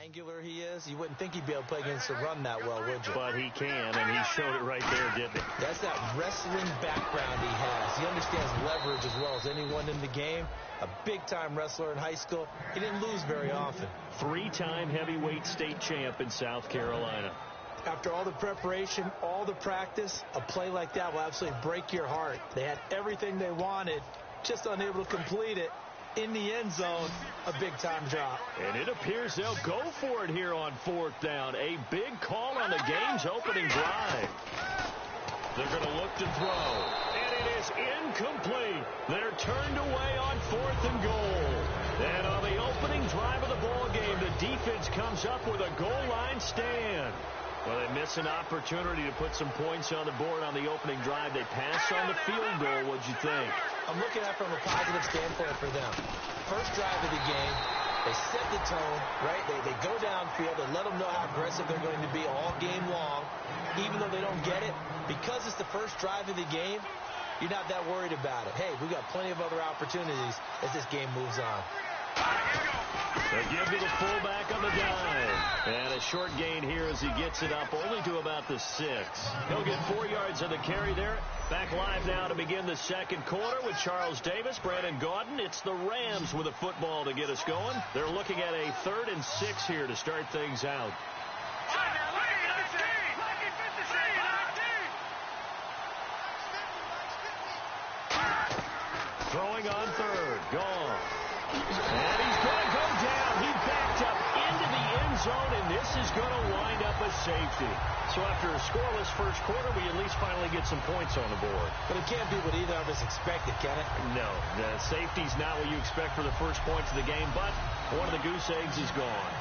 angular he is, you wouldn't think he'd be able to play against the run that well, would you? But he can, and he showed it right there, didn't he? That's that wrestling background he has. He understands leverage as well as anyone in the game. A big-time wrestler in high school. He didn't lose very often. Three-time heavyweight state champ in South Carolina. After all the preparation, all the practice, a play like that will absolutely break your heart. They had everything they wanted, just unable to complete it. In the end zone, a big-time drop. And it appears they'll go for it here on 4th down. A big call on the game's opening drive. They're going to look to throw. And it is incomplete. They're turned away on 4th and goal. And on the opening drive of the ball game, the defense comes up with a goal line stand. Well, they miss an opportunity to put some points on the board on the opening drive. They pass on the field goal. What'd you think? I'm looking at it from a positive standpoint for them. First drive of the game, they set the tone, right? They go downfield. They let them know how aggressive they're going to be all game long. Even though they don't get it, because it's the first drive of the game, you're not that worried about it. Hey, we've got plenty of other opportunities as this game moves on. They give to the fullback on the dive. And a short gain here as he gets it up only to about the 6. He'll get 4 yards on the carry there. Back live now to begin the second quarter with Charles Davis, Brandon Gaudin. It's the Rams with a football to get us going. They're looking at a 3rd and 6 here to start things out. Throwing on 3rd. Gone. And he's going to go down. He backed up into the end zone, and this is going to wind up a safety. So after a scoreless first quarter, we at least finally get some points on the board. But it can't be what either of us expected, can it? No, the safety's not what you expect for the first points of the game, but one of the goose eggs is gone.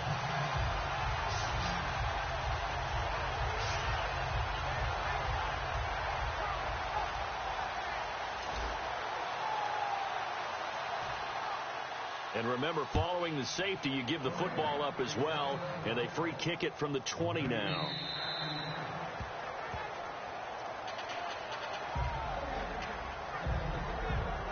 And remember, following the safety, you give the football up as well, and they free kick it from the 20 now.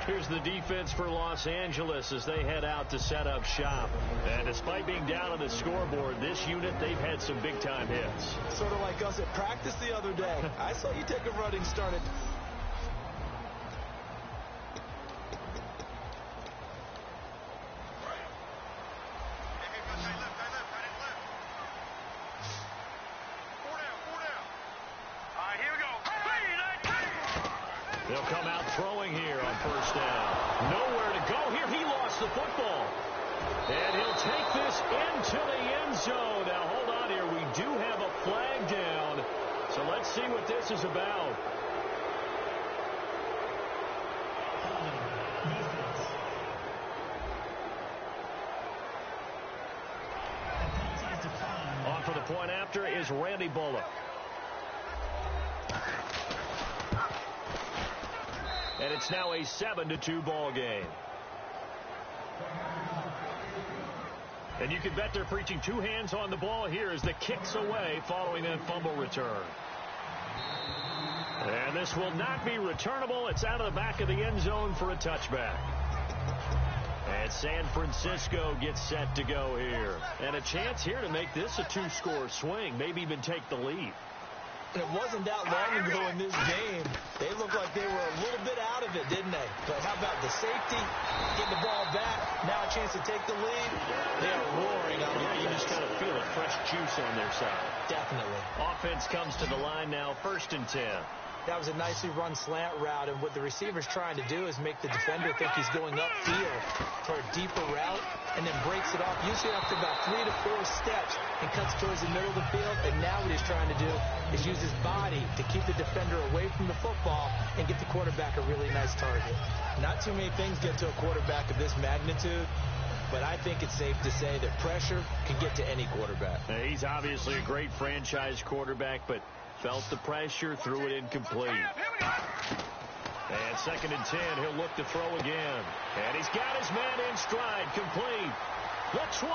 Here's the defense for Los Angeles as they head out to set up shop. And despite being down on the scoreboard, this unit, they've had some big-time hits. Sort of like us at practice the other day. I saw you take a running start at... They'll come out throwing here on 1st down. Nowhere to go here. He lost the football. And he'll take this into the end zone. Now, hold on here. We do have a flag down. So let's see what this is about. On for the point after is Randy Bullock. And it's now a 7-2 ball game. And you can bet they're preaching 2 hands on the ball here as the kick's away following that fumble return. And this will not be returnable. It's out of the back of the end zone for a touchback. And San Francisco gets set to go here. And a chance here to make this a 2-score swing, maybe even take the lead. And it wasn't that long ago in this game. They looked like they were a little bit out of it, didn't they? But how about the safety? Get the ball back. Now a chance to take the lead. They are roaring on the defense. You just kind of feel it. Fresh juice on their side. Definitely. Offense comes to the line now. 1st and 10. That was a nicely run slant route, and what the receiver's trying to do is make the defender think he's going upfield for a deeper route, and then breaks it off, usually after about 3 to 4 steps, and cuts towards the middle of the field. And now what he's trying to do is use his body to keep the defender away from the football and get the quarterback a really nice target. Not too many things get to a quarterback of this magnitude, but I think it's safe to say that pressure can get to any quarterback. He's obviously a great franchise quarterback, but felt the pressure, threw it incomplete. And 2nd and 10, he'll look to throw again. And he's got his man in stride, complete. The 20.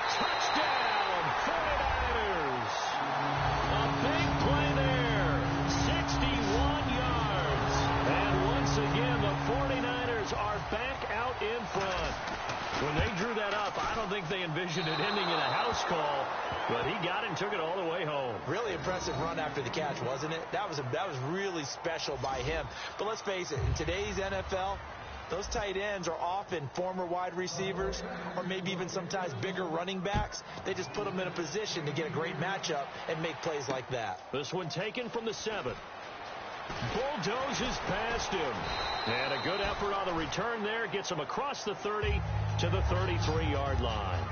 Touchdown, 49ers. A big play there, 61 yards. And once again, the 49ers are back out in front. When they drew that up, I don't think they envisioned it ending in a house call, but he got it and took it all the way home. Really impressive run after the catch, wasn't it? That was really special by him. But let's face it, in today's NFL, those tight ends are often former wide receivers or maybe even sometimes bigger running backs. They just put them in a position to get a great matchup and make plays like that. This one taken from the 7. Bulldozes past him. And a good effort on the return there. Gets him across the 30 to the 33-yard line.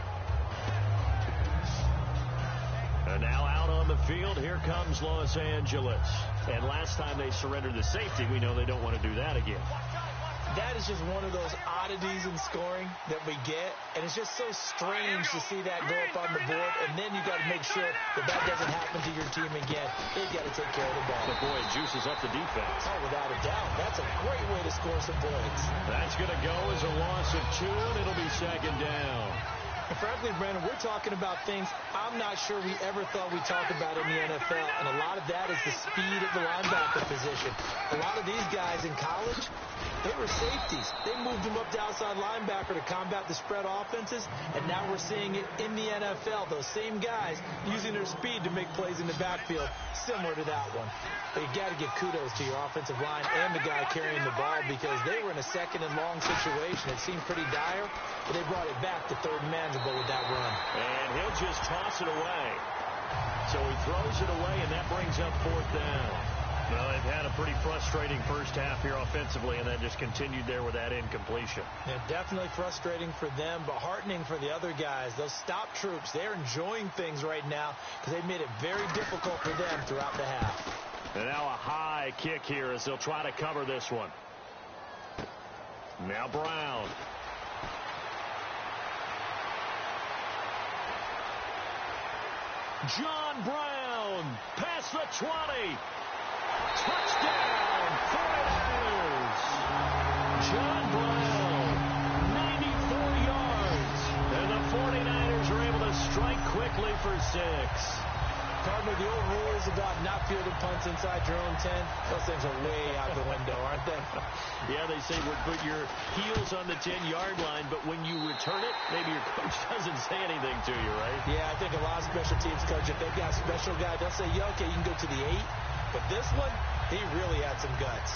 And now out on the field, here comes Los Angeles. And last time they surrendered the safety, we know they don't want to do that again. That is just one of those oddities in scoring that we get, and it's just so strange to see that go up on the board, and then you got to make sure that that doesn't happen to your team again. They've got to take care of the ball. But boy, it juices up the defense. Oh, without a doubt. That's a great way to score some points. That's going to go as a loss of 2, and it'll be second down. And frankly, Brandon, we're talking about things I'm not sure we ever thought we'd talk about in the NFL, and a lot of that is the speed of the linebacker position. A lot of these guys in college, they were safeties. They moved them up to outside linebacker to combat the spread offenses, and now we're seeing it in the NFL. Those same guys using their speed to make plays in the backfield, similar to that one. But you got to give kudos to your offensive line and the guy carrying the ball because they were in a second and long situation. It seemed pretty dire, but they brought it back to third and manageable with that run. And he'll just toss it away. So he throws it away, and that brings up 4th down. Well, they've had a pretty frustrating first half here offensively, and then just continued there with that incompletion. Yeah, definitely frustrating for them, but heartening for the other guys. Those stop troops, they're enjoying things right now because they've made it very difficult for them throughout the half. And now a high kick here as they'll try to cover this one. Now Brown. John Brown past the 20. Touchdown, 49ers. John Brown, 94 yards. And the 49ers are able to strike quickly for 6. Gardner, the old rules about not fielding punts inside your own 10, those things are way out the window, aren't they? Yeah, they say put your heels on the 10-yard line, but when you return it, maybe your coach doesn't say anything to you, right? Yeah, I think a lot of special teams coaches, if they've got a special guy, they'll say, yeah, okay, you can go to the 8. But this one, he really had some guts.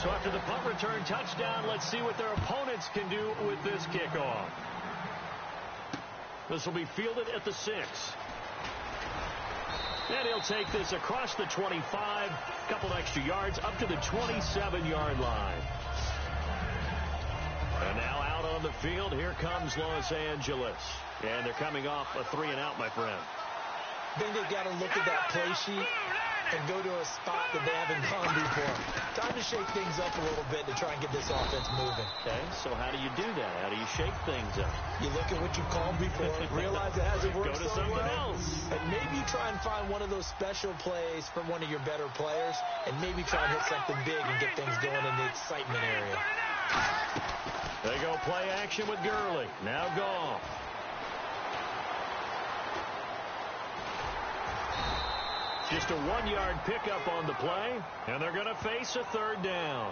So after the punt return touchdown, let's see what their opponents can do with this kickoff. This will be fielded at the 6. And he'll take this across the 25, a couple extra yards, up to the 27-yard line. And now out on the field, here comes Los Angeles. And they're coming off a 3-and-out, my friend. I think they've got to look at that play sheet and go to a spot that they haven't gone before. Time to shake things up a little bit to try and get this offense moving. Okay, so how do you do that? How do you shake things up? You look at what you called before, realize it hasn't worked so well. Go to something else. And maybe try and find one of those special plays from one of your better players, and maybe try and hit something big and get things going in the excitement area. They go play action with Gurley. Now Goff. Just a 1-yard pickup on the play, and they're going to face a 3rd down.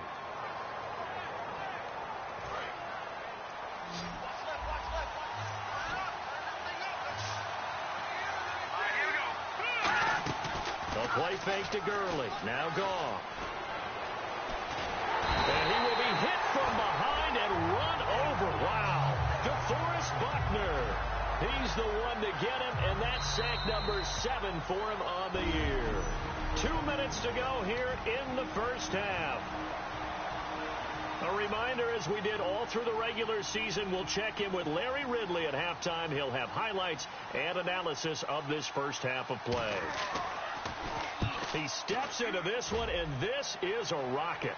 The play fake to Gurley. Now Goff. And he will be hit from behind and run over. Wow. DeForest Buckner. He's the one to get him, and that's sack number 7 for him on the year. 2 minutes to go here in the first half. A reminder, as we did all through the regular season, we'll check in with Larry Ridley at halftime. He'll have highlights and analysis of this first half of play. He steps into this one, and this is a rocket.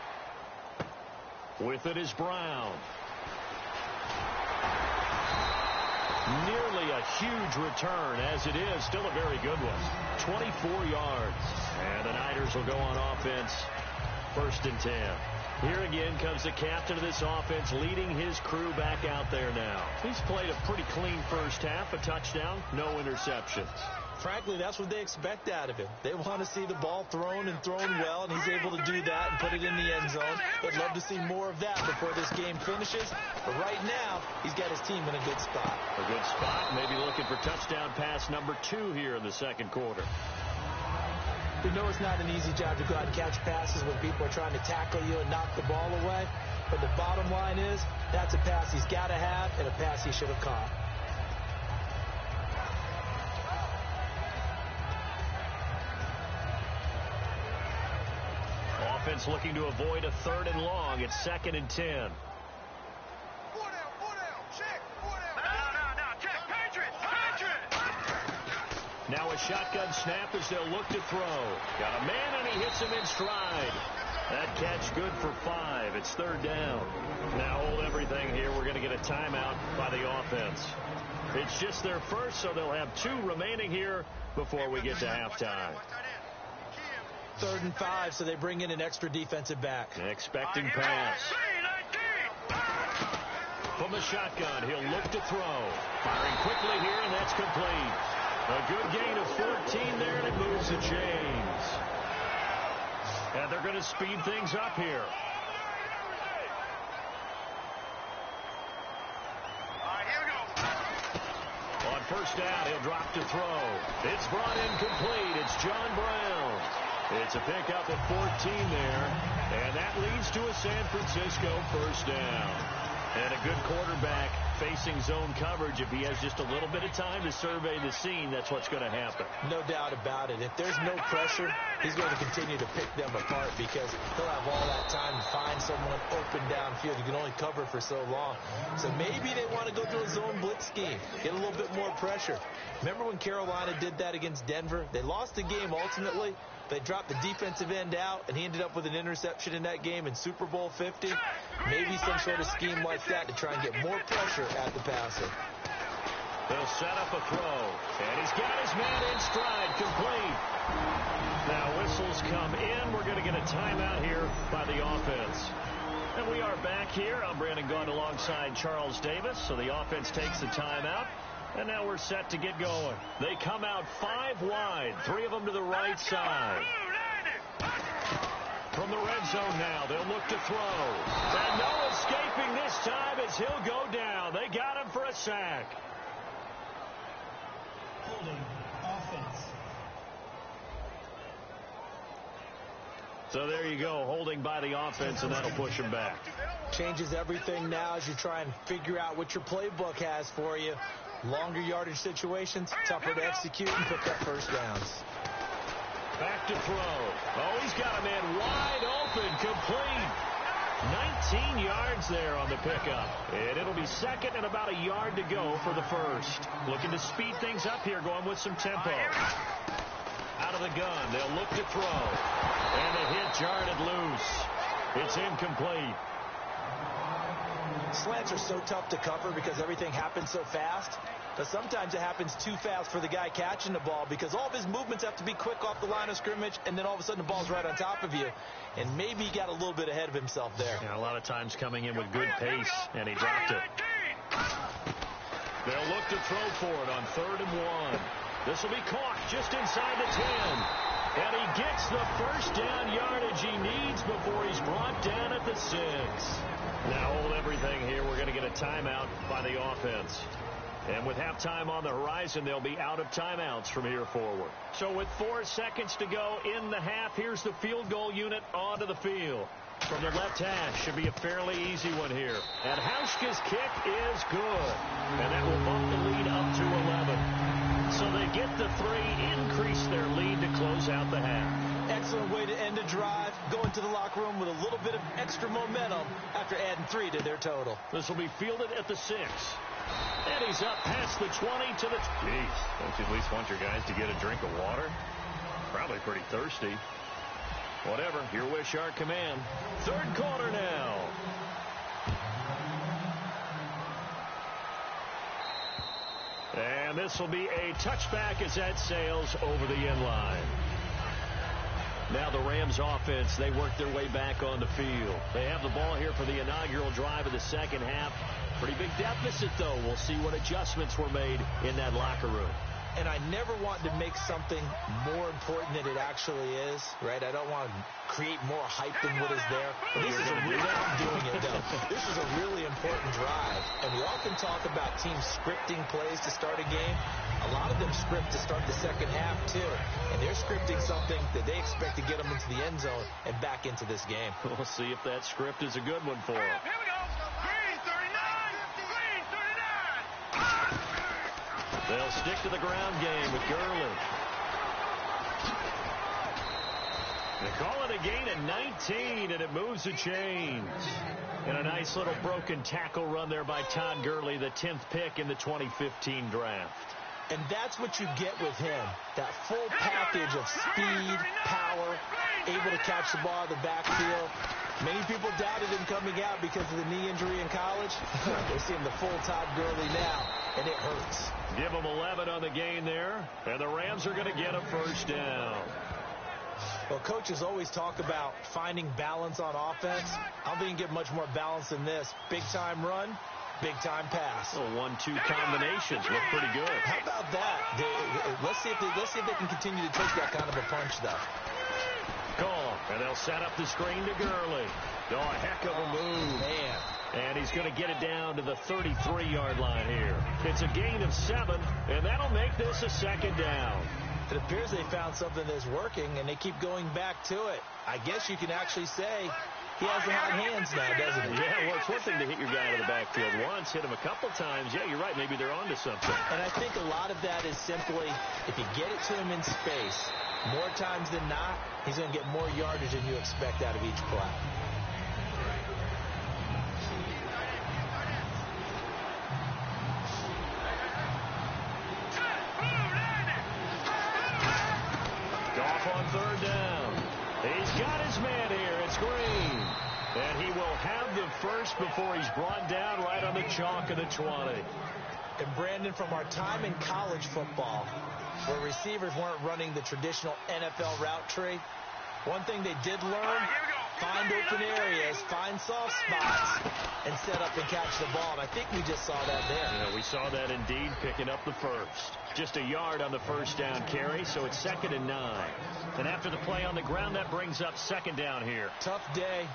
With it is Brown. Nearly a huge return, as it is. Still a very good one. 24 yards. And the Niners will go on offense. 1st and 10. Here again comes the captain of this offense, leading his crew back out there now. He's played a pretty clean first half. A touchdown, no interceptions. Frankly, that's what they expect out of him. They want to see the ball thrown and thrown well, and he's able to do that and put it in the end zone. They'd love to see more of that before this game finishes. But right now, he's got his team in a good spot. A good spot. Maybe looking for touchdown pass number 2 here in the second quarter. We know it's not an easy job to go out and catch passes when people are trying to tackle you and knock the ball away. But the bottom line is, that's a pass he's got to have and a pass he should have caught. Offense looking to avoid a 3rd and long. It's 2nd and 10. 4 down, check, 4 down. No, check, Patriot. Now a shotgun snap as they'll look to throw. Got a man and he hits him in stride. That catch good for 5. It's 3rd down. Now hold everything here. We're going to get a timeout by the offense. It's just their first, so they'll have 2 remaining here before we get to halftime. 3rd and 5, so they bring in an extra defensive back. Expecting pass. From the shotgun, he'll look to throw. Firing quickly here, and that's complete. A good gain of 14 there, and it moves the chains. And they're going to speed things up here. On 1st down, he'll drop to throw. It's brought in complete. It's John Brown. It's a pickup of 14 there, and that leads to a San Francisco 1st down. And a good quarterback facing zone coverage. If he has just a little bit of time to survey the scene, that's what's going to happen. No doubt about it. If there's no pressure, he's going to continue to pick them apart because he'll have all that time to find someone open downfield. You can only cover for so long. So maybe they want to go to a zone blitz scheme, get a little bit more pressure. Remember when Carolina did that against Denver? They lost the game ultimately. They dropped the defensive end out, and he ended up with an interception in that game in Super Bowl 50. Maybe some sort of scheme like that to try and get more pressure at the passer. They'll set up a throw, and he's got his man in stride, complete. Now whistles come in. We're going to get a timeout here by the offense. And we are back here. I'm Brandon Gaudin alongside Charles Davis. So the offense takes the timeout. And now we're set to get going. They come out 5 wide, 3 of them to the right side. From the red zone now, they'll look to throw. And no escaping this time as he'll go down. They got him for a sack. Holding offense. So there you go, holding by the offense, and that'll push him back. Changes everything now as you try and figure out what your playbook has for you. Longer yardage situations, tougher to execute and pick up 1st downs. Back to throw. Oh, he's got a man wide open, complete. 19 yards there on the pickup. And it'll be 2nd and about a yard to go for the 1st. Looking to speed things up here, going with some tempo. Out of the gun, they'll look to throw. And the hit jarred it loose. It's incomplete. Slants are so tough to cover because everything happens so fast. But sometimes it happens too fast for the guy catching the ball because all of his movements have to be quick off the line of scrimmage, and then all of a sudden the ball's right on top of you. And maybe he got a little bit ahead of himself there. Yeah, a lot of times coming in with good pace, and he dropped it. They'll look to throw for it on 3rd and 1. This will be caught just inside the 10. And he gets the 1st down yardage he needs before he's brought down at the 6. Now hold everything here. We're going to get a timeout by the offense. And with halftime on the horizon, they'll be out of timeouts from here forward. So with 4 seconds to go in the half, here's the field goal unit onto the field. From the left hash, should be a fairly easy one here. And Hauschka's kick is good. And that will bump the lead up to 11. So they get the 3, increase their lead to close out the half. Excellent way to end a drive. Go into the locker room with a little bit of extra momentum after adding 3 to their total. This will be fielded at the 6. And he's up past the 20 to the... Jeez, don't you at least want your guys to get a drink of water? Probably pretty thirsty. Whatever, your wish, our command. 3rd quarter now. And this will be a touchback as that sails over the end line. Now the Rams offense, they work their way back on the field. They have the ball here for the inaugural drive of the second half. Pretty big deficit, though. We'll see what adjustments were made in that locker room. And I never want to make something more important than it actually is, right? I don't want to create more hype than what is there. But this is a really, I'm doing it, though. This is a really important drive. And we often talk about teams scripting plays to start a game. A lot of them script to start the second half, too. And they're scripting something that they expect to get them into the end zone and back into this game. We'll see if that script is a good one for them. Here we go. Green 39. Green 39. They'll stick to the ground game with Gurley. They call it a gain of 19, and it moves the chains. And a nice little broken tackle run there by Todd Gurley, the 10th pick in the 2015 draft. And that's what you get with him, that full package of speed, power, able to catch the ball in the backfield. Many people doubted him coming out because of the knee injury in college. They're seeing the full Todd Gurley now, and it hurts. Give him 11 on the gain there, and the Rams are going to get a first down. Well, coaches always talk about finding balance on offense. I don't think you can get much more balance than this. Big-time run, big-time pass. Well, 1-2 combinations look pretty good. How about that? Let's see if they can continue to take that kind of a punch, though. Call, and they'll set up the screen to Gurley. Oh, a heck of a move. Man. And he's going to get it down to the 33-yard line here. It's a gain of 7, and that'll make this a second down. It appears they found something that's working, and they keep going back to it. I guess you can actually say he has the hot hands now, doesn't he? Yeah, well, it's one thing to hit your guy out of the backfield once, hit him a couple times. Yeah, you're right. Maybe they're onto something. And I think a lot of that is simply if you get it to him in space, more times than not, he's going to get more yardage than you expect out of each play. On third down. He's got his man here. It's Green. And he will have the first before he's brought down right on the chalk of the 20. And Brandon, from our time in college football, where receivers weren't running the traditional NFL route tree, one thing they did learn, find open areas, find soft spots, and set up and catch the ball. And I think we just saw that there. Yeah, we saw that indeed, picking up the first. Just a yard on the first down carry, so it's 2nd and 9. And after the play on the ground, that brings up 2nd down here. Tough day,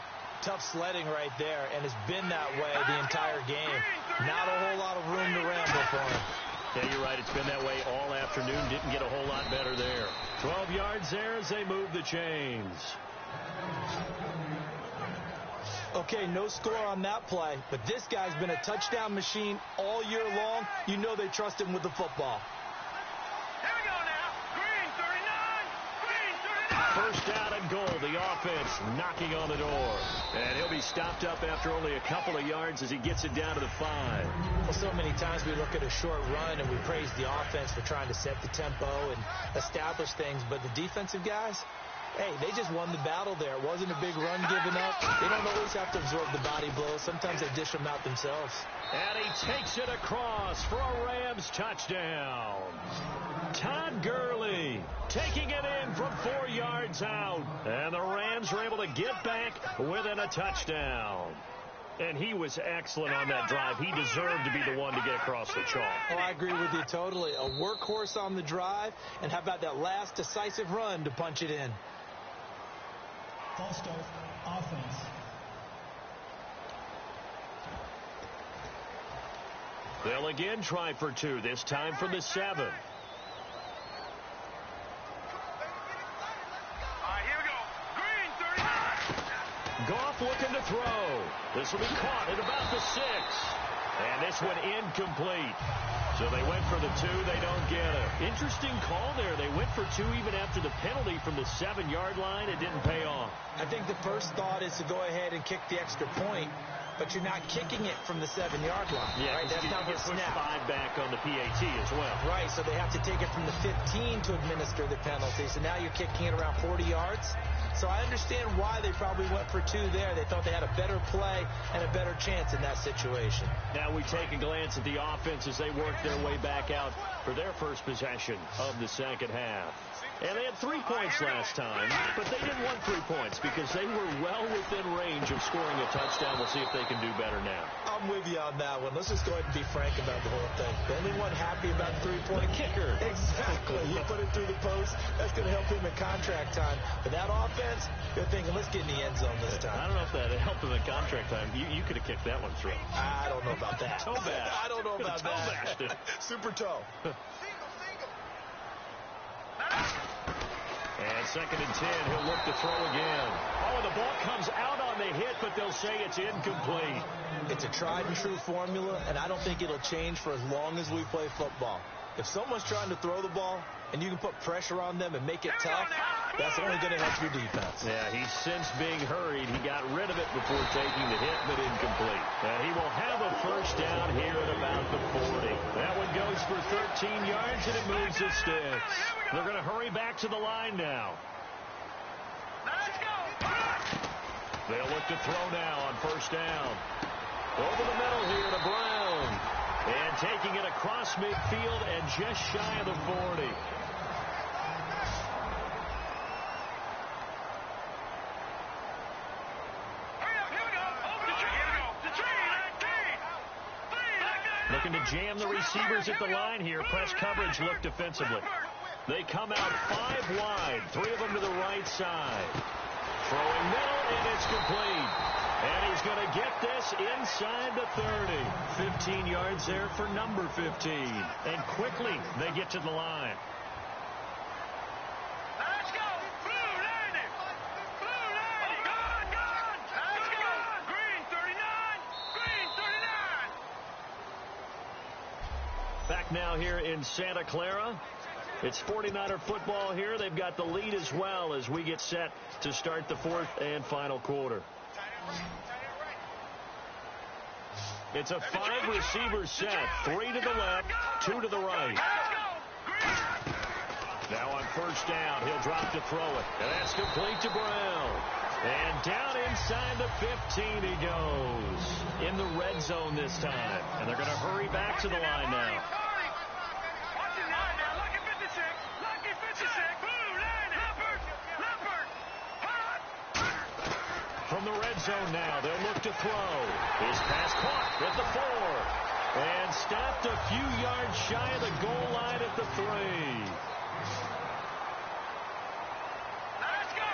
tough sledding right there, and it's been that way the entire game. Not a whole lot of room to ramble for him. Yeah, you're right. It's been that way all afternoon. Didn't get a whole lot better there. 12 yards there as they move the chains. Okay, no score on that play, but this guy's been a touchdown machine all year long. You know they trust him with the football. Here we go now. Green 39. Green 39. First down and goal. The offense knocking on the door. And he'll be stopped up after only a couple of yards as he gets it down to the 5. Well, so many times we look at a short run and we praise the offense for trying to set the tempo and establish things, but the defensive guys, hey, they just won the battle there. It wasn't a big run given up. They don't always have to absorb the body blows. Sometimes they dish them out themselves. And he takes it across for a Rams touchdown. Todd Gurley taking it in from 4 yards out. And the Rams are able to get back within a touchdown. And he was excellent on that drive. He deserved to be the one to get across the chalk. Oh, I agree with you totally. A workhorse on the drive. And how about that last decisive run to punch it in? False start, offense. They'll again try for 2, this time from the 7. All right, here we go. Green 39. Goff looking to throw. This will be caught at about the 6. And this one incomplete. So they went for the 2. They don't get it. Interesting call there. They went for 2 even after the penalty from the 7-yard line. It didn't pay off. I think the first thought is to go ahead and kick the extra point, but you're not kicking it from the 7-yard line. Yeah, right? That's not the snap. 5 back on the PAT as well. Right, so they have to take it from the 15 to administer the penalty. So now you're kicking it around 40 yards. So I understand why they probably went for 2 there. They thought they had a better play and a better chance in that situation. Now we take a glance at the offense as they work their way back out for their first possession of the second half. And they had 3 points last time, but they didn't want 3 points because they were well within range of scoring a touchdown. We'll see if they can do better now. I'm with you on that one. Let's just go ahead and be frank about the whole thing. The only one happy about the 3-point kicker. Exactly. He put it through the post. That's going to help him in contract time. But that offense, they're thinking, let's get in the end zone this time. I don't know if that helped him in contract time. You could have kicked that one through. I don't know about that. Toe bash. I don't know about that. Super toe. And 2nd and 10, he'll look to throw again. Oh, the ball comes out on the hit, but they'll say it's incomplete. It's a tried-and-true formula, and I don't think it'll change for as long as we play football. If someone's trying to throw the ball, and you can put pressure on them and make it tough, that's only going to help your defense. Yeah, he's since being hurried. He got rid of it before taking the hit, but incomplete. And he will have a first down here at about the 40. That one goes for 13 yards, and it moves the sticks. They're going to hurry back to the line now. Let's go. They'll look to throw now on first down. Over the middle here to Brown. And taking it across midfield and just shy of the 40. Looking to jam the receivers at the line here. Press coverage look defensively. They come out 5 wide. 3 of them to the right side. Throwing middle, and it's complete. And he's going to get this inside the 30. 15 yards there for number 15. And quickly, they get to the line. Let's go. Blue 90. Blue 90. Gone. Let's go. Green 39. Green 39. Back now here in Santa Clara. It's 49er football here. They've got the lead as well as we get set to start the 4th and final quarter. It's a 5-receiver set. 3 to the left, 2 to the right. Now on first down, he'll drop to throw it. And that's complete to Brown. And down inside the 15 he goes. In the red zone this time. And they're going to hurry back to the line now. From the red zone now, they'll look to throw. His pass caught at the 4. And stopped a few yards shy of the goal line at the 3. Let's go.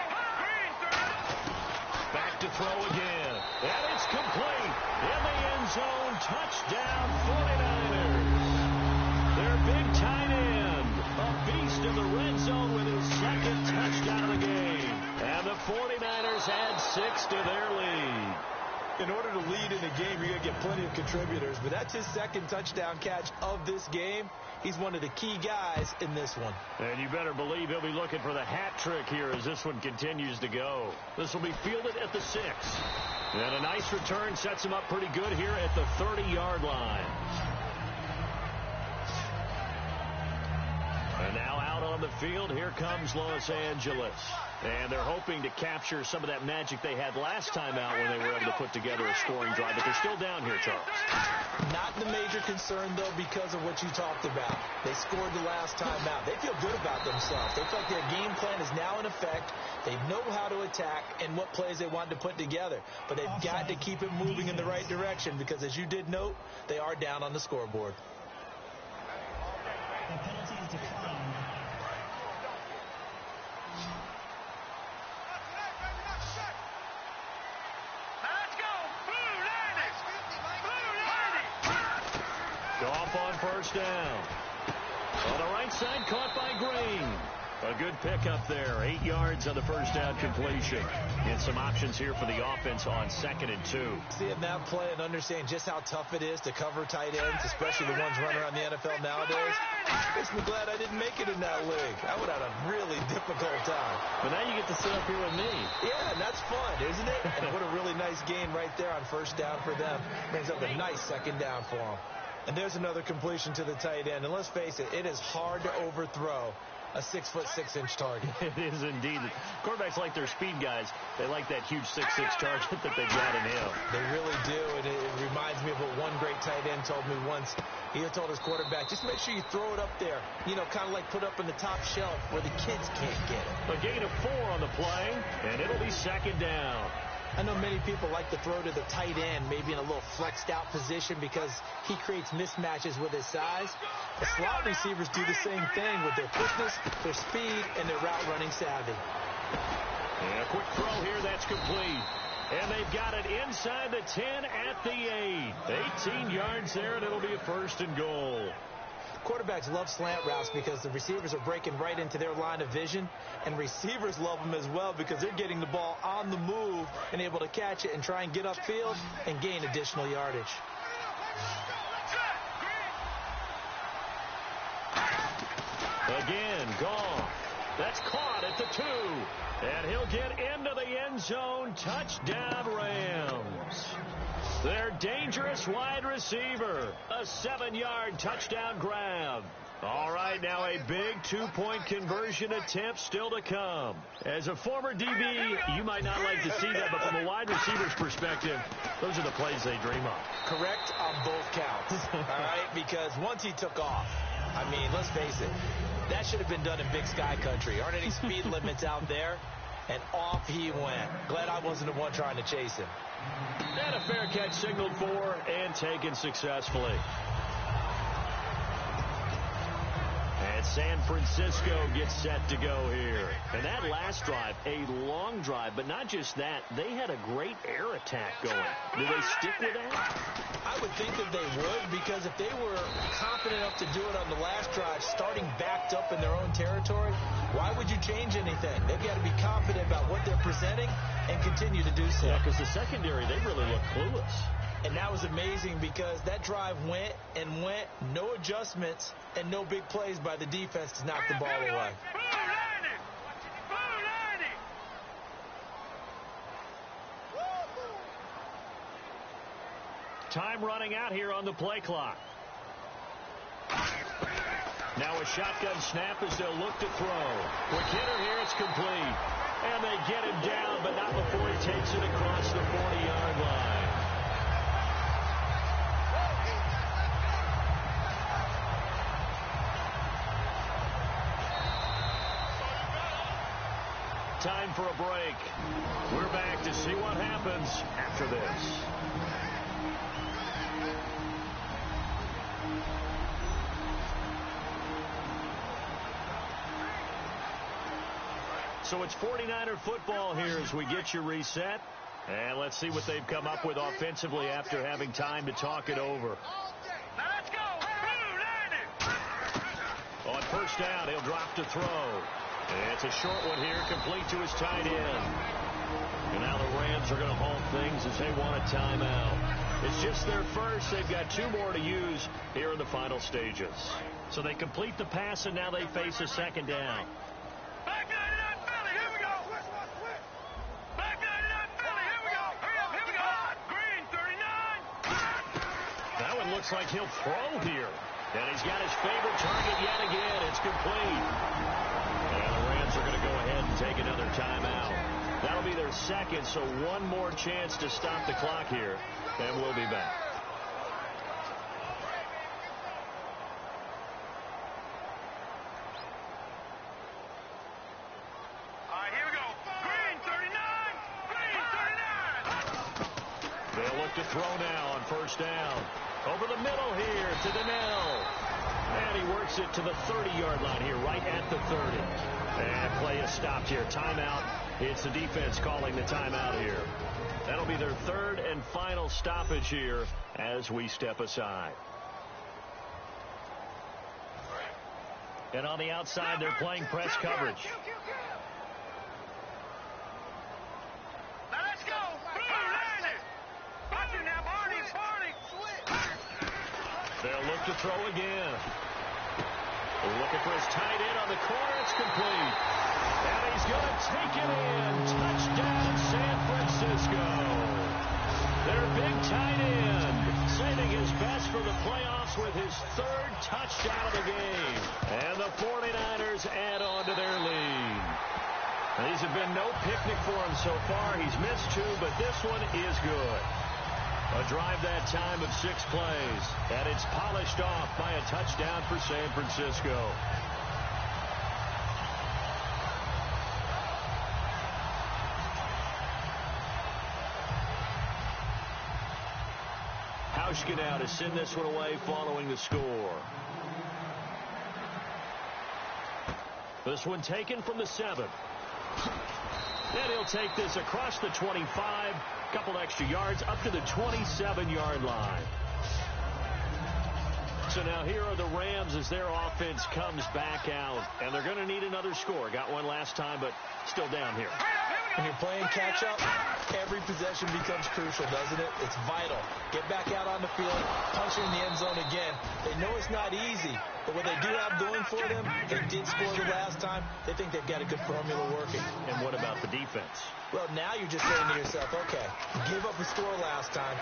Back to throw again. And it's complete. In the end zone, touchdown 49ers. Their big tight end, a beast in the red zone with his 2nd touchdown of the game. And the 49ers add 6 to their lead. In order to lead in a game, you're going to get plenty of contributors, but that's his 2nd touchdown catch of this game. He's one of the key guys in this one. And you better believe he'll be looking for the hat trick here as this one continues to go. This will be fielded at the 6. And a nice return sets him up pretty good here at the 30-yard line. And now out on the field, here comes Los Angeles. And they're hoping to capture some of that magic they had last time out when they were able to put together a scoring drive. But they're still down here, Charles. Not the major concern, though, because of what you talked about. They scored the last time out. They feel good about themselves. They feel like their game plan is now in effect. They know how to attack and what plays they want to put together. But they've got to keep it moving in the right direction because, as you did note, they are down on the scoreboard. The penalty is declined. Let's go. Blue 90. Off on first down. On the right side, caught by Green. A good pickup there. 8 yards on the first down completion. And some options here for the offense on 2nd and 2. Seeing that play and understanding just how tough it is to cover tight ends, especially the ones running around the NFL nowadays, makes me glad I didn't make it in that league. I would have had a really difficult time. But now you get to sit up here with me. Yeah, and that's fun, isn't it? And what a really nice gain right there on first down for them. Brings up a nice 2nd down for them. And there's another completion to the tight end. And let's face it, it is hard to overthrow a 6'6" target. It is indeed. Quarterbacks like their speed guys. They like that huge 6'6" target that they've got in him. They really do, and it reminds me of what one great tight end told me once. He told his quarterback, just make sure you throw it up there. You know, kind of like put up in the top shelf where the kids can't get it. A gain of 4 on the play, and it'll be second down. I know many people like to throw to the tight end, maybe in a little flexed out position because he creates mismatches with his size. The slot receivers do the same thing with their quickness, their speed, and their route running savvy. And a quick throw here, that's complete. And they've got it inside the 10 at the 8. 18 yards there, and it'll be a 1st and goal. Quarterbacks love slant routes because the receivers are breaking right into their line of vision, and receivers love them as well because they're getting the ball on the move and able to catch it and try and get upfield and gain additional yardage. Again, Goff. That's caught at the 2. And he'll get into the end zone. Touchdown, Rams. Their dangerous wide receiver. A 7-yard touchdown grab. All right, now a big 2-point conversion attempt still to come. As a former DB, you might not like to see that, but from a wide receiver's perspective, those are the plays they dream of. Correct on both counts, all right? Because once he took off, I mean, let's face it, that should have been done in Big Sky country. Aren't any speed limits out there? And off he went. Glad I wasn't the one trying to chase him. And a fair catch signaled for and taken successfully. And San Francisco gets set to go here. And that last drive, a long drive, but not just that, they had a great air attack going. Do they stick with that? I would think that they would, because if they were confident enough to do it on the last drive, starting backed up in their own territory, why would you change anything? They've got to be confident about what they're presenting and continue to do so. Yeah, because the secondary, they really look clueless. And that was amazing because that drive went and went, no adjustments, and no big plays by the defense to knock the ball away. Time running out here on the play clock. Now a shotgun snap as they'll look to throw. Quick hitter here, it's complete. And they get him down, but not before he takes it across the 40-yard line. Time for a break. We're back to see what happens after this. So it's 49er football here as we get you reset. And let's see what they've come up with offensively after having time to talk it over. Now let's go. On first down, he'll drop to throw. And it's a short one here, complete to his tight end. And now the Rams are going to halt things as they want a timeout. It's just their first. They've got 2 more to use here in the final stages. So they complete the pass, and now they face a second down. Back 99 Philly, here we go. Back 99 Philly, here we go. Here we go. Green 39. That one looks like he'll throw here. And he's got his favorite target yet again. It's complete. And the Rams are going to go ahead and take another timeout. That'll be their second, so one more chance to stop the clock here. And we'll be back. All right, here we go. Green 39. Green 39. They'll look to throw now on first down. Over the middle here to Donnell. And he works it to the 30-yard line here, right at the 30. And play is stopped here. Timeout. It's the defense calling the timeout here. That'll be their third and final stoppage here as we step aside. And on the outside, they're playing press coverage. Now let's go. Watch it now, Barney. They'll look to throw again. Looking for his tight end on the corner. It's complete. And he's going to take it in. Touchdown, San Francisco. Their big tight end, saving his best for the playoffs with his third touchdown of the game. And the 49ers add on to their lead. These have been no picnic for him so far. He's missed 2, but this one is good. A drive that time of 6 plays, and it's polished off by a touchdown for San Francisco. Hauschka now to send this one away following the score. This one taken from the 7. And he'll take this across the 25, couple extra yards up to the 27-yard line. So now here are the Rams as their offense comes back out. And they're going to need another score. Got one last time, but still down here. When you're playing catch-up, every possession becomes crucial, doesn't it? It's vital. Get back out on the field, punch in the end zone again. They know it's not easy, but what they do have going for them, they did score the last time. They think they've got a good formula working. And what about the defense? Well, now you're just saying to yourself, okay, give up a score last time.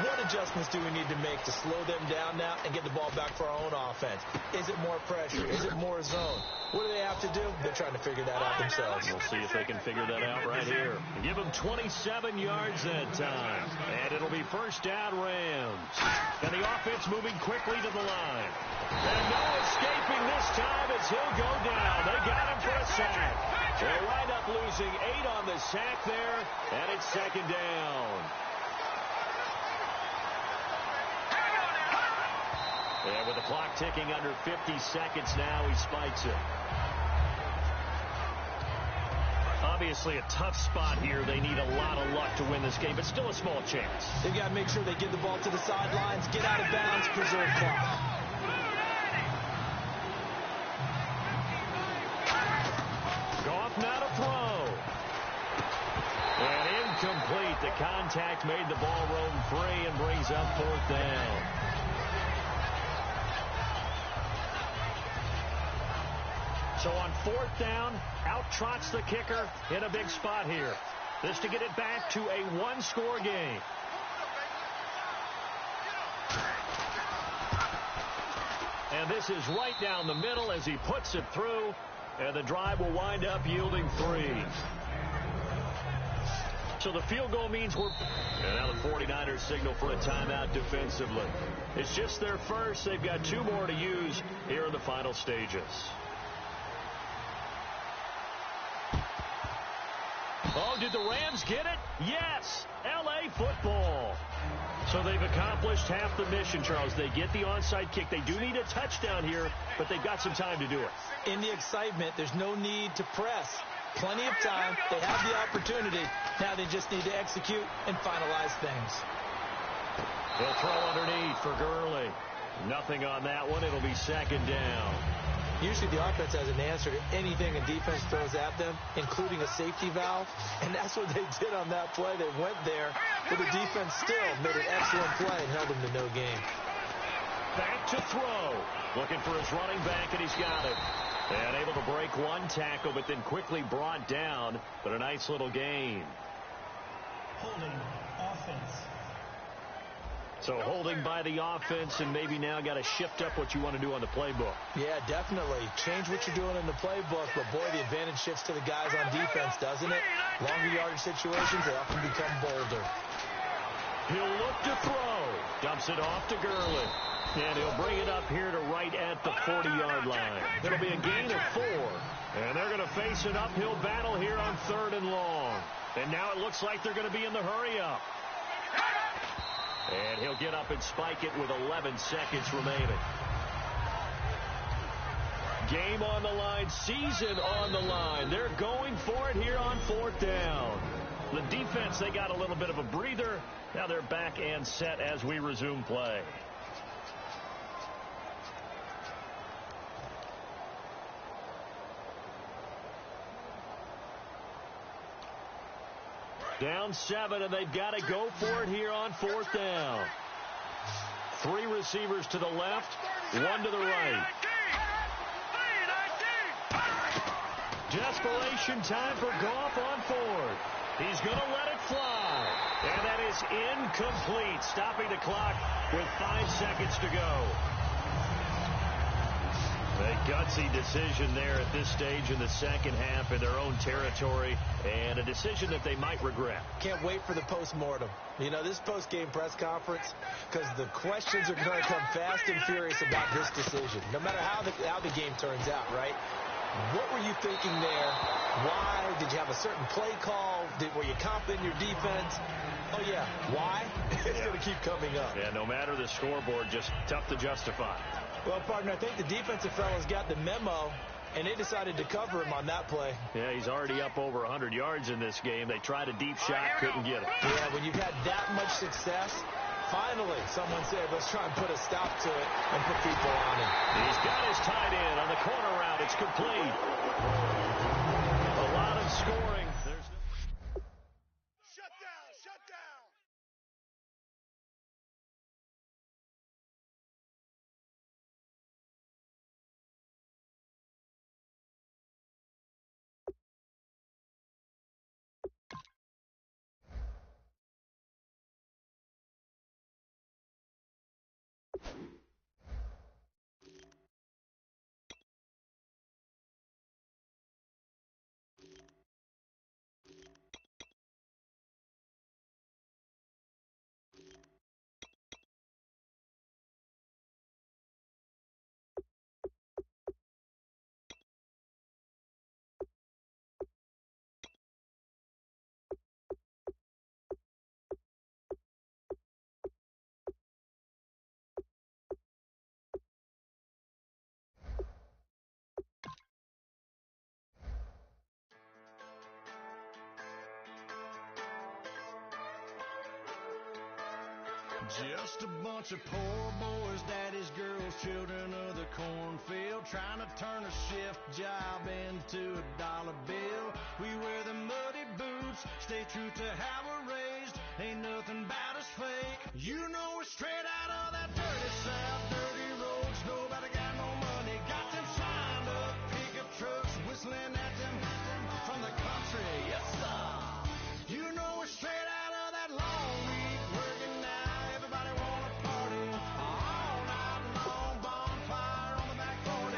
What adjustments do we need to make to slow them down now and get the ball back for our own offense? Is it more pressure? Is it more zone? What do they have to do? They're trying to figure that out themselves. We'll see if they can figure that out right here. Give them 27 yards that time. And it'll be first down Rams. And the offense moving quickly to the line. And no escaping this time as he'll go down. They got him for a sack. They'll wind up losing 8 on the sack there. And it's second down. And with the clock ticking under 50 seconds now, he spikes it. Obviously a tough spot here. They need a lot of luck to win this game, but still a small chance. They've got to make sure they get the ball to the sidelines, get out of bounds, preserve clock. Goff now to throw. And incomplete. The contact made the ball roam free and brings up 4th down. So on 4th down, out trots the kicker in a big spot here. This to get it back to a 1-score game. And this is right down the middle as he puts it through. And the drive will wind up yielding 3. So the field goal means we're... And now the 49ers signal for a timeout defensively. It's just their first. They've got 2 more to use here in the final stages. Oh, did the Rams get it? Yes! L.A. football. So they've accomplished half the mission, Charles. They get the onside kick. They do need a touchdown here, but they've got some time to do it. In the excitement, there's no need to press. Plenty of time. They have the opportunity. Now they just need to execute and finalize things. They'll throw underneath for Gurley. Nothing on that one. It'll be second down. Usually the offense has an answer to anything a defense throws at them, including a safety valve. And that's what they did on that play. They went there, but the defense still made an excellent play and held them to no gain. Back to throw. Looking for his running back, and he's got it. And able to break 1 tackle, but then quickly brought down. But a nice little gain. Holding offense. So holding by the offense, and maybe now got to shift up what you want to do on the playbook. Yeah, definitely. Change what you're doing in the playbook, but boy, the advantage shifts to the guys on defense, doesn't it? Longer yardage situations, they often become bolder. He'll look to throw. Dumps it off to Gurley. And he'll bring it up here to right at the 40-yard line. It'll be a gain of 4. And they're going to face an uphill battle here on 3rd and long. And now it looks like they're going to be in the hurry-up. And he'll get up and spike it with 11 seconds remaining. Game on the line, season on the line. They're going for it here on 4th down. The defense, they got a little bit of a breather. Now they're back and set as we resume play. Down 7, and they've got to go for it here on 4th down. 3 receivers to the left, 1 to the right. Desperation time for Goff on 4th. He's going to let it fly. And that is incomplete, stopping the clock with 5 seconds to go. A gutsy decision there at this stage in the second half in their own territory, and a decision that they might regret. Can't wait for the postmortem. You know, this post-game press conference, because the questions are going to come fast and furious about this decision, no matter how the game turns out, right? What were you thinking there? Why? Did you have a certain play call? Were you confident in your defense? Oh, yeah. Why? It's going to keep coming up. Yeah, no matter the scoreboard, just tough to justify. Well, partner, I think the defensive fellas got the memo, and they decided to cover him on that play. Yeah, he's already up over 100 yards in this game. They tried a deep shot, couldn't get it. Yeah, when you've had that much success, finally someone said, let's try and put a stop to it and put people on him. He's got his tight end on the corner route. It's complete. A lot of scoring. Shut down, shut down. Just a bunch of poor boys, daddies, girls, children of the cornfield, trying to turn a shift job into a dollar bill. We wear the muddy boots, stay true to how we're raised. Ain't nothing about us fake. You know we're straight out of that dirty south, dirty roads. Nobody got no money, got them signed up pickup trucks, whistling at them from the country. Yes, sir. You know we're straight out of that long week working now. Everybody wanna party all night long, bonfire on the back 40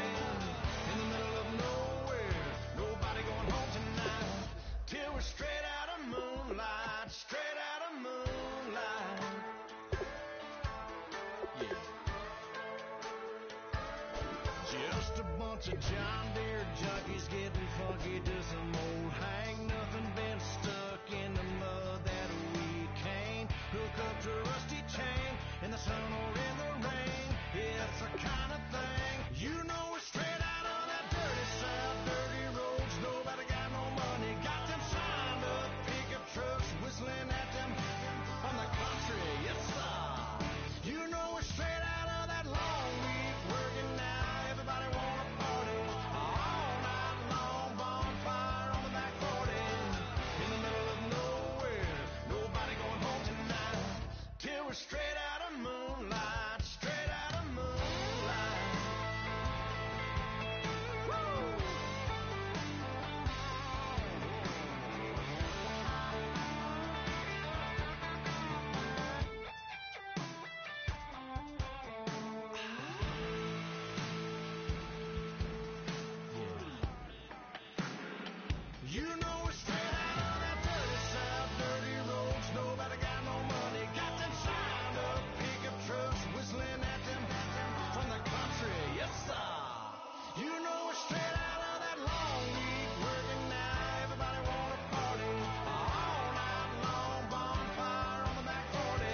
in the middle of nowhere. Nobody going home tonight till we're straight out of moonlight, straight out of moonlight. Yeah. Just a bunch of John Deere junkies getting funky to some old hang. Nothing been stuck in the mud that we can't hook up to a rusty chain in the sun or in the rain. It's the kind of thing, you know we're straight out of that dirty south, dirty roads. Nobody got no money, got them signed up pickup trucks, whistling at them from the country. Yes, sir. You know we're straight out of that long week working now. Everybody wanna party all night long, bonfire on the back 40 in the middle of nowhere. Nobody going home tonight till we're straight out of moonlight, straight out of moonlight. Woo! You know we're straight out of that dirty south, dirty roads. Nobody got no money, got them signed up pickup trucks, whistling at them from the country. Yes, sir. You know we're straight out of that long week working now. Everybody wanna party all night long, bonfire on the back 40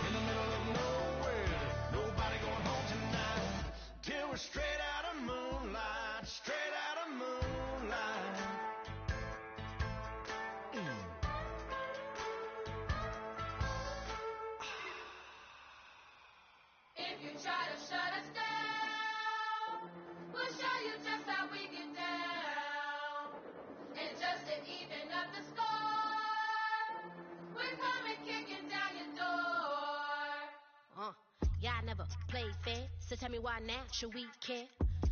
in the middle of nowhere. Nobody going home tonight till we're straight out of moonlight, straight out of moonlight. If you try to shut us down, we'll show you just how we get down. And just to even up the score, we're coming kicking down your door. Y'all never played fair, so tell me why now should we care?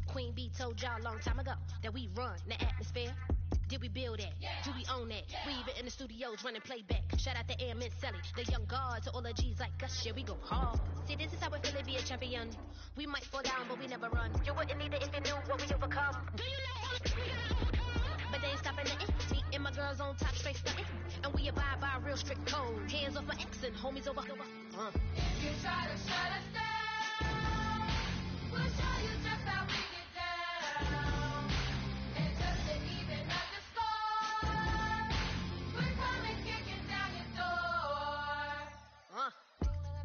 Queen Bee told y'all a long time ago that we run the atmosphere. Did we build that? Do we own that? We even in the studios running playback. Shout out to Airman Sally, the young guard, to all the G's like us. Yeah, we go hard. See, this is how it feel to be a champion. We might fall down, but we never run. You wouldn't need it if you knew what we overcome. Do you know all the we got? But they ain't stopping nothing. Me and my girls on top, straight stunting. And we abide by real strict code. Hands off my ex and homies over. If you try to shut us down, we'll show you just how we get down. And just to even up the score, we're coming kicking down your door.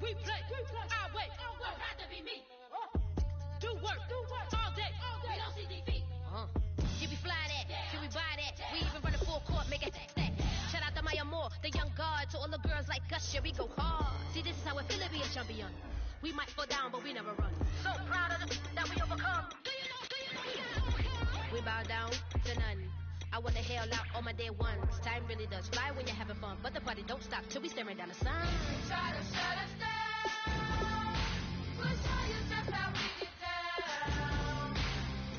We play our way. Don't have to be me. Do work all day. We don't see defeat. Can we fly that? Can we buy that? We even run a full court, make it stack. Shout out to Maya Moore, the young guard, to all the girls like us. Yeah, we go hard. See, this is how it feel to be a champion. We might fall down, but we never run. So proud of the that we overcome. Do you know? We bow down to none. I wanna hail out all my day ones. Time really does fly when you're having fun, but the party don't stop till we staring down the sun. Try to shut us down, we'll show you just how we get down.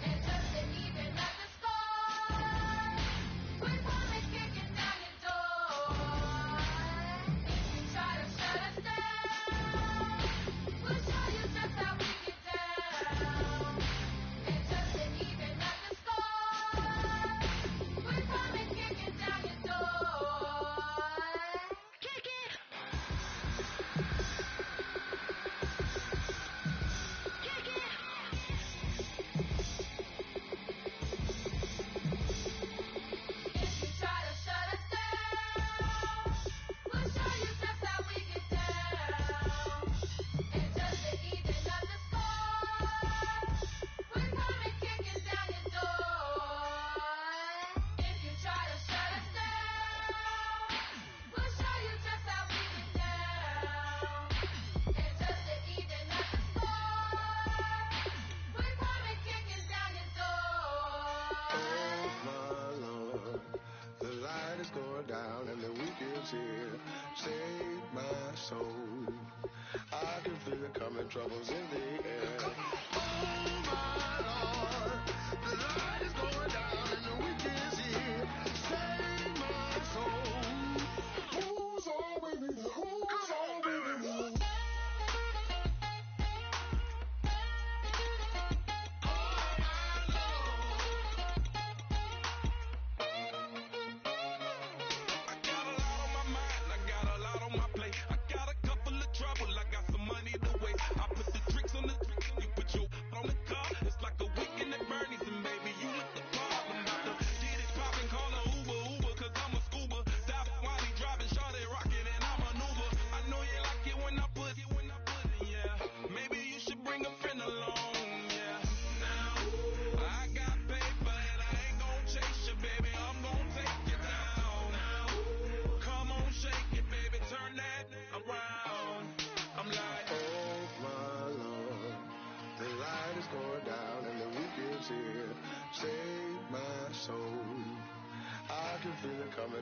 And just to even up the score, we're coming kicking down your door. If you try to shut us down, we'll show you just how we get down. And just to even up the score, we're coming kicking down your door. Kick it! down and the weekend's here. Save my soul. I can feel it coming, troubles in the air. Oh my Lord, the light is going down and the weekend's here. Save my soul. Who's on with me? Who's on with me?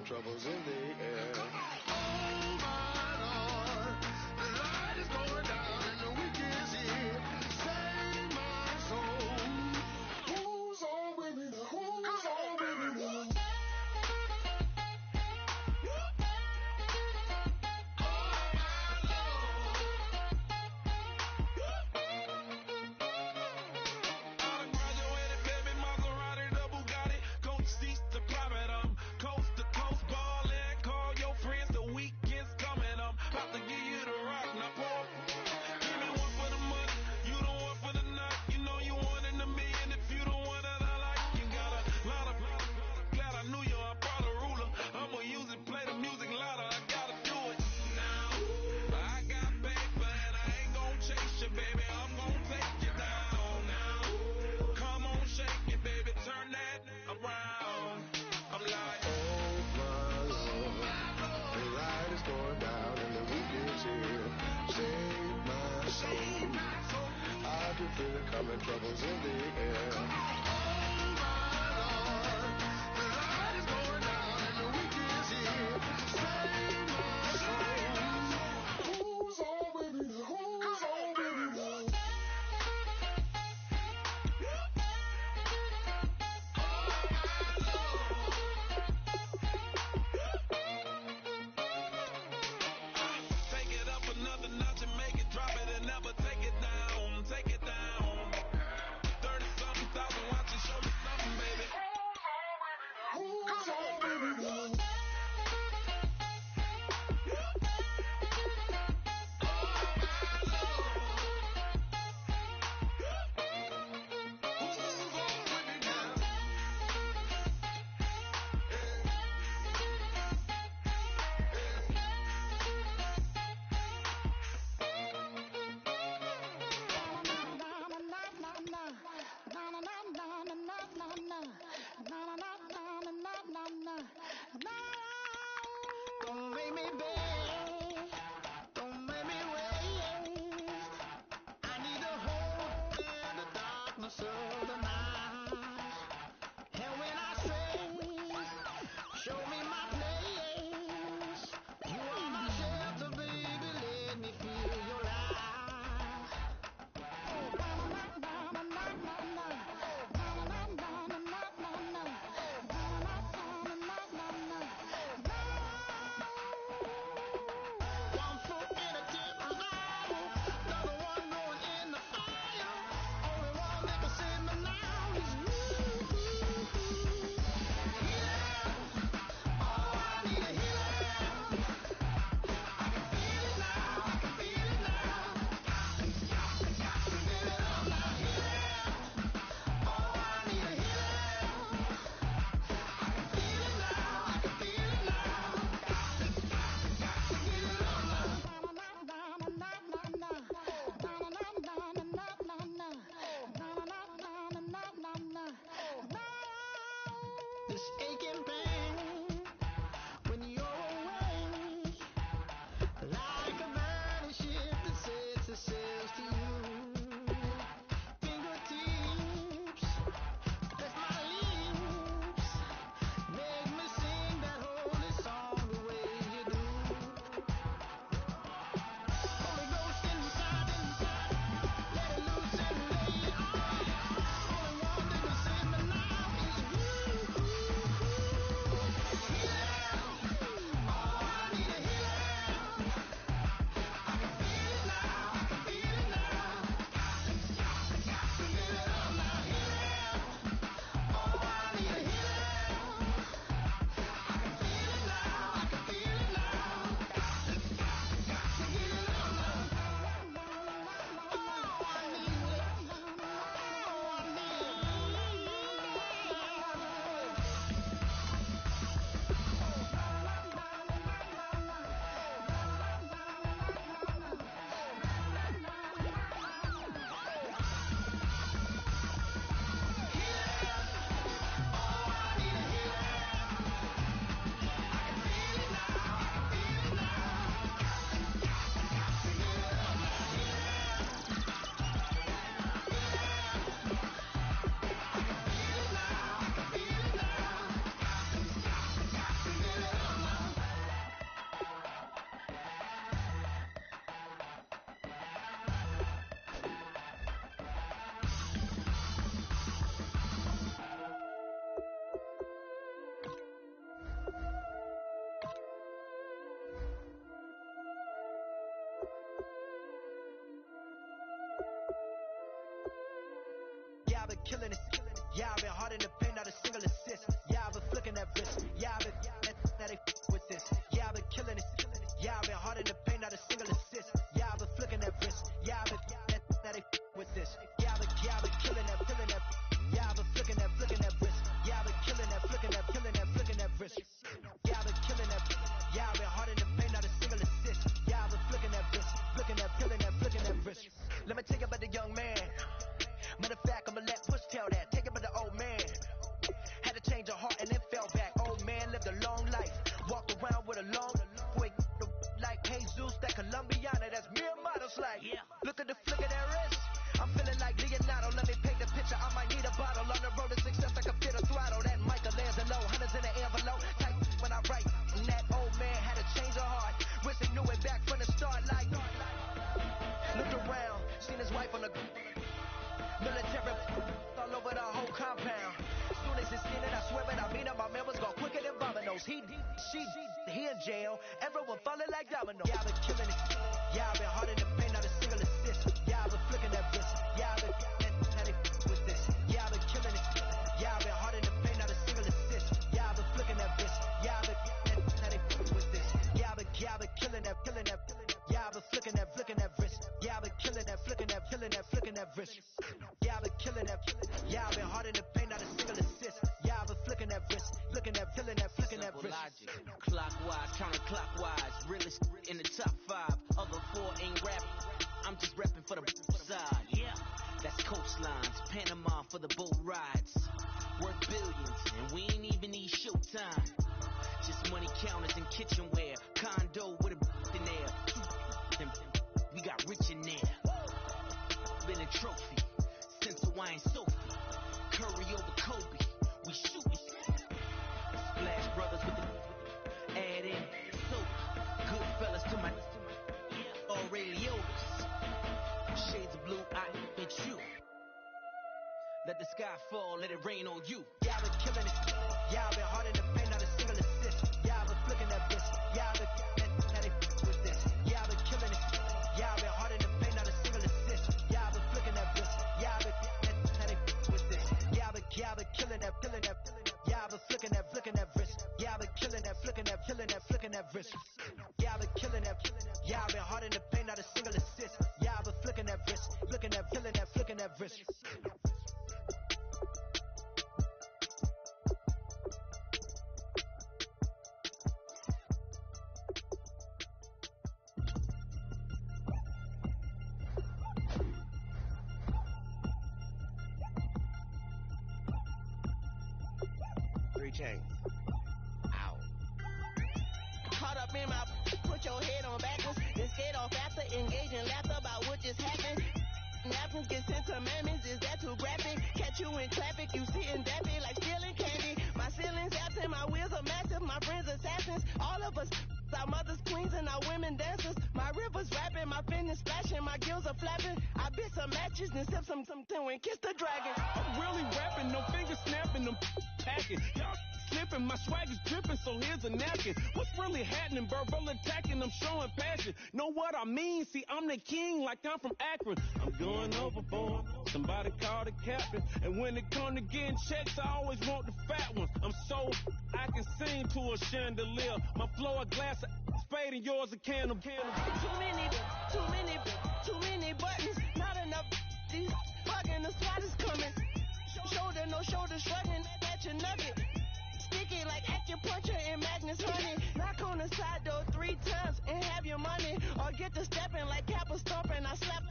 Troubles in the air. Oh my Lord, the light is going down and the weekend's here. Save my soul. Who's on with me? Who's on with me? killing it. Yeah, I've been hard in the paint, not a single assist. Yeah, I've been flicking that wrist. Yeah, I've been now they with this. Yeah, I've been killing it. Yeah, I've been hard in the paint, not a single assist. Yeah, I've been flicking that wrist. Yeah, I've been now they with this. Yeah, I've been killing that. Yeah, I've been flicking that wrist. Yeah, I've been killing that, flicking that wrist. Yeah, I've been killing that. Yeah, I've been hard in the paint, not a single assist. Yeah, I've been flicking that wrist, flicking that wrist. Let me tell you about the young man. Matter of fact, I'ma let Push tell that. Take it about the old man. Had to change her heart and then fell back. Old man lived a long life. Walked around with a long boy like Jesus, that Colombiana, that's mere models like. Yeah. Look at the flick of that wrist. I'm feeling like Leonardo. Let me paint the picture. I might need a bottle. On the road to success, I can fit a throttle. That Michelangelo, hundreds in the envelope. Tight when I write. And that old man had to change her heart. Wish he knew it back from the start. Like, looked around, seen his wife on the military all over the whole compound. As soon as he seen it, I swear it, I mean it, my man was gone quicker than dominoes. He in jail, everyone falling like dominoes. Yeah, I've been killing it. Yeah, I've been hard in the paint, not a single assist. Yeah, I've been flicking that wrist. Yeah, I've been now they with this. Yeah, I've been killing it. Yeah, I've been hard in the paint, not a single assist. Yeah, I've been flicking that wrist. Yeah, I've been now they with this. Yeah, I've been killing that. Yeah, I've been flicking that wrist. Yeah, I've been killing that, flicking that wrist. Yeah, I've been killing that. Yeah, I've been hard in the paint, not a single assist. Yeah, I've been flicking that wrist, flicking that wrist. Logic, clockwise, counterclockwise, realest in the top 5. Other 4 ain't rapping. I'm just repping for the side. Yeah, that's coastlines, Panama for the boat rides. Worth billions, and we ain't even need showtime. Just money counters and kitchenware, condo with a in there. We got rich in there. Been a trophy since Hawaiian Sophie. Curry over Kobe, we shooting. Splash Brothers with the add in soda. Good fellas to my already Yodas. Shades of blue, I bet you. Let the sky fall, let it rain on you. Yeah, I've been killing it. Yeah, I've been hard in the paint, not a single assist. Yeah, I've been flicking that wrist. Yeah, I've been now they with this. Yeah, I've been killing it. Yeah, I've been hard in the paint, not a single assist. Yeah, I've been flicking that wrist. Yeah, I've been now they with this. Yeah, I've been killing that. Yeah, I've been flicking that wrist. Yeah, I've been killing that, flicking that wrist. Yeah, I've been killing that. Yeah, I've been hard in the paint, not a single assist. Yeah, I've been flicking that wrist, flicking that wrist. Chains. Ow. Caught up in my, put your head on backwards, then skate off after, engage in laughter about what just happened. Napkins get sent to mammies, is that too graphic? Catch you in traffic, you sitting dappy like stealing candy. My ceilings absent, my wheels are massive, my friends assassins. All of us, our mothers queens and our women dancers. My rivers rapping, my fingers splashing, my gills are flapping. I bit some matches, then sip some and kiss the dragon. I'm really rapping, no fingers snapping, them packing. Y'all slipping, my swag is dripping, so here's a napkin. What's really happening? Verbal attacking, I'm showing passion. Know what I mean? See, I'm the king like I'm from Akron. I'm going overboard, somebody call the captain. And when it come to getting checks, I always want the fat ones. I'm so I can sing to a chandelier. My flow a glass of spade and yours a candle. Too many buttons, not enough. These fucking the SWAT is coming. Shoulder, no shoulder shrugging at your nugget. Sticky like acupuncture and Magnus honey. Knock on the side door 3 times and have your money. Or get to stepping like Kappa stomping. I slap.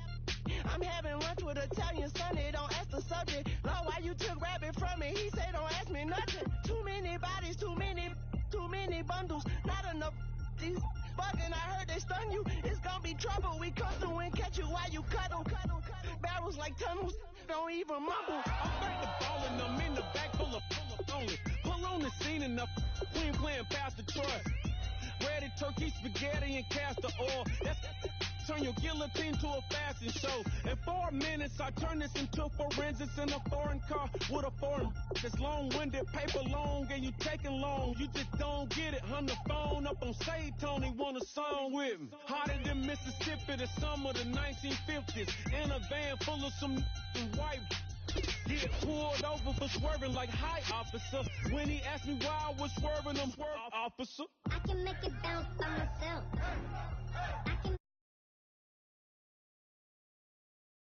I'm having lunch with Italian Sonny. Don't ask the subject. Lord, why you took rabbit from me? He said don't ask me nothing. Too many bodies, too many bundles. Not enough. These fucking, I heard they stun you. It's gonna be trouble. We come through and catch you while you cuddle. Barrels like tunnels. Don't even mumble. I'm back to ballin', I'm in the back full of only. Pull on the scene enough. Queen playing Pastor Trust. Ready turkey, spaghetti, and castor oil. That's turn your guillotine to a fashion show. In 4 minutes, I turn this into forensics in a foreign car with a foreign. It's long-winded, paper long, and you taking long. You just don't get it. Hung the phone up on Say Tony, want a song with me. Hotter than Mississippi, the summer of the 1950s. In a van full of some white. Get pulled over for swerving like, hi, officer. When he asked me why I was swerving, I'm swerve, officer. I can make it bounce by myself. I can